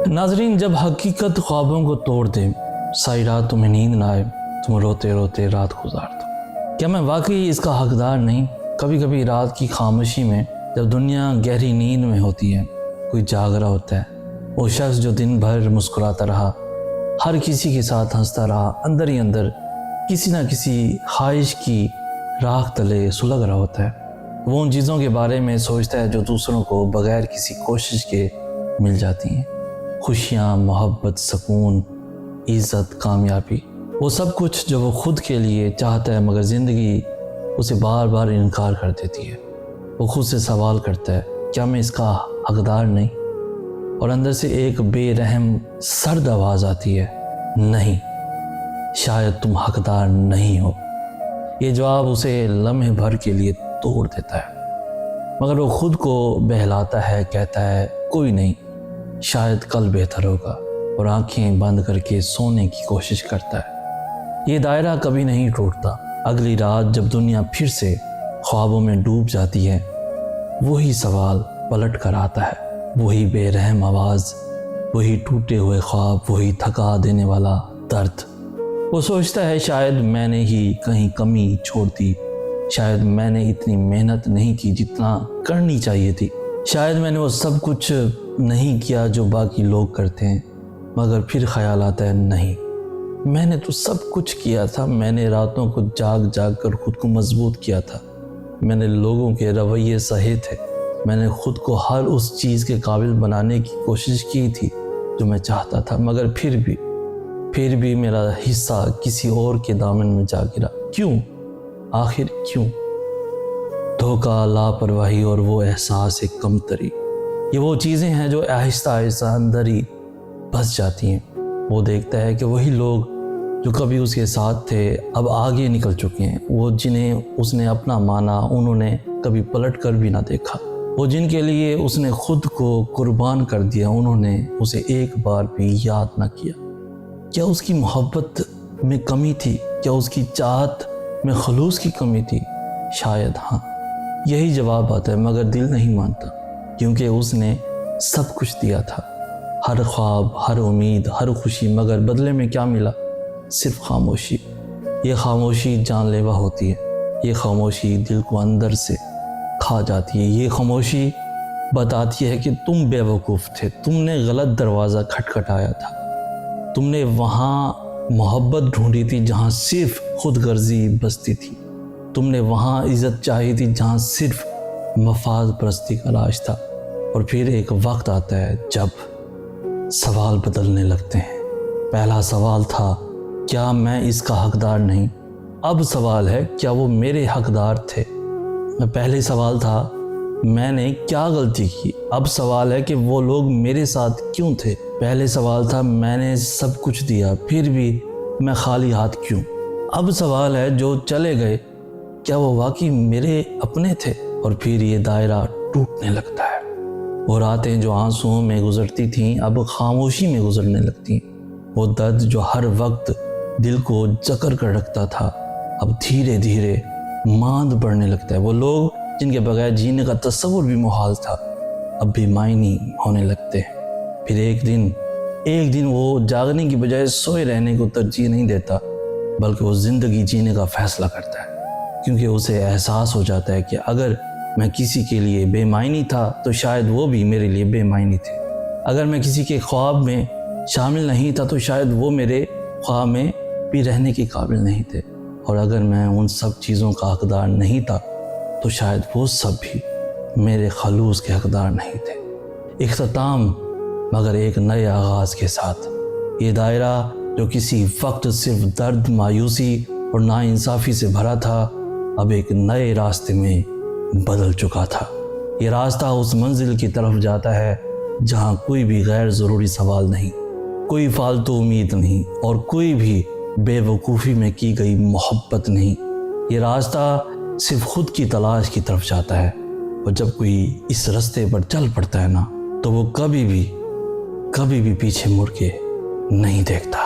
नाजरीन, जब हकीकत ख्वाबों को तोड़ दे, सारी रात तुम्हें नींद ना आए, तुम रोते रोते रात गुजार दो, क्या मैं वाकई इसका हकदार नहीं? कभी कभी रात की खामोशी में जब दुनिया गहरी नींद में होती है, कोई जाग रहा होता है, वो शख्स जो दिन भर मुस्कुराता रहा, हर किसी के साथ हंसता रहा, अंदर ही अंदर किसी न किसी ख्वाहिश की राख तले सुलग रहा होता है। वो उन चीज़ों के बारे में सोचता है जो दूसरों को बगैर किसी कोशिश के मिल जाती हैं। खुशियाँ, मोहब्बत, सुकून, इज़्ज़त, कामयाबी, वो सब कुछ जो वो खुद के लिए चाहता है, मगर ज़िंदगी उसे बार बार इनकार कर देती है। वो खुद से सवाल करता है, क्या मैं इसका हकदार नहीं? और अंदर से एक बेरहम सर्द आवाज़ आती है, नहीं, शायद तुम हकदार नहीं हो। ये जवाब उसे लम्हे भर के लिए तोड़ देता है, मगर वो खुद को बहलाता है, कहता है कोई नहीं, शायद कल बेहतर होगा, और आंखें बंद करके सोने की कोशिश करता है। ये दायरा कभी नहीं टूटता। अगली रात जब दुनिया फिर से ख्वाबों में डूब जाती है, वही सवाल पलट कर आता है, वही बेरहम आवाज़, वही टूटे हुए ख्वाब, वही थका देने वाला दर्द। वो सोचता है शायद मैंने ही कहीं कमी छोड़ दी, शायद मैंने इतनी मेहनत नहीं की जितना करनी चाहिए थी, शायद मैंने वो सब कुछ नहीं किया जो बाकी लोग करते हैं। मगर फिर ख्याल आता है, नहीं, मैंने तो सब कुछ किया था। मैंने रातों को जाग जाग कर खुद को मजबूत किया था, मैंने लोगों के रवैये सहे थे, मैंने खुद को हर उस चीज़ के काबिल बनाने की कोशिश की थी जो मैं चाहता था, मगर फिर भी मेरा हिस्सा किसी और के दामन में जा गिरा। क्यों? आखिर क्यों? धोखा, लापरवाही और वो एहसास एक कमतरी, ये वो चीज़ें हैं जो आहिस्ता आहिस्ता अंदर ही बस जाती हैं। वो देखता है कि वही लोग जो कभी उसके साथ थे अब आगे निकल चुके हैं, वो जिन्हें उसने अपना माना उन्होंने कभी पलट कर भी ना देखा, वो जिनके लिए उसने खुद को कुर्बान कर दिया उन्होंने उसे एक बार भी याद ना किया। क्या उसकी मोहब्बत में कमी थी? क्या उसकी चाहत में खलूस की कमी थी? शायद हाँ, यही जवाब आता है, मगर दिल नहीं मानता, क्योंकि उसने सब कुछ दिया था, हर ख्वाब, हर उम्मीद, हर खुशी, मगर बदले में क्या मिला? सिर्फ खामोशी। ये खामोशी जानलेवा होती है, ये खामोशी दिल को अंदर से खा जाती है। ये खामोशी बताती है कि तुम बेवकूफ़ थे, तुमने गलत दरवाज़ा खटखटाया था, तुमने वहाँ मोहब्बत ढूंढी थी जहाँ सिर्फ खुद गर्जी बसती थी, तुमने वहाँ इज़्ज़त चाही थी जहाँ सिर्फ मफाद परस्ती का राज था। और फिर एक वक्त आता है जब सवाल बदलने लगते हैं। पहला सवाल था, क्या मैं इसका हकदार नहीं? अब सवाल है, क्या वो मेरे हकदार थे? पहले सवाल था, मैंने क्या गलती की? अब सवाल है कि वो लोग मेरे साथ क्यों थे? पहले सवाल था, मैंने सब कुछ दिया फिर भी मैं खाली हाथ क्यों? अब सवाल है, जो चले गए क्या वो वाकई मेरे अपने थे? और फिर ये दायरा टूटने लगता है। वो रातें जो आंसुओं में गुजरती थीं अब खामोशी में गुजरने लगती। वो दर्द जो हर वक्त दिल को जकड़ कर रखता था अब धीरे धीरे मांद पड़ने लगता है। वो लोग जिनके बगैर जीने का तस्वुर भी मुहाल था अब भी मायनी होने लगते हैं। फिर एक दिन वो जागने की बजाय सोए रहने को तरजीह नहीं देता, बल्कि वो ज़िंदगी जीने का फ़ैसला करता है, क्योंकि उसे एहसास हो जाता है कि अगर मैं किसी के लिए बेमायनी था तो शायद वो भी मेरे लिए बेमायनी थे। अगर मैं किसी के ख्वाब में शामिल नहीं था तो शायद वो मेरे ख्वाब में भी रहने के काबिल नहीं थे। और अगर मैं उन सब चीज़ों का हकदार नहीं था तो शायद वो सब भी मेरे खलूस के हकदार नहीं थे। इख्तिताम, मगर एक नए आगाज़ के साथ। ये दायरा जो किसी वक्त सिर्फ दर्द, मायूसी और नाइंसाफ़ी से भरा था, अब एक नए रास्ते में बदल चुका था। ये रास्ता उस मंजिल की तरफ जाता है जहाँ कोई भी गैर ज़रूरी सवाल नहीं, कोई फालतू उम्मीद नहीं और कोई भी बेवकूफ़ी में की गई मोहब्बत नहीं। ये रास्ता सिर्फ खुद की तलाश की तरफ जाता है। और जब कोई इस रास्ते पर चल पड़ता है ना, तो वो कभी भी पीछे मुड़ के नहीं देखता।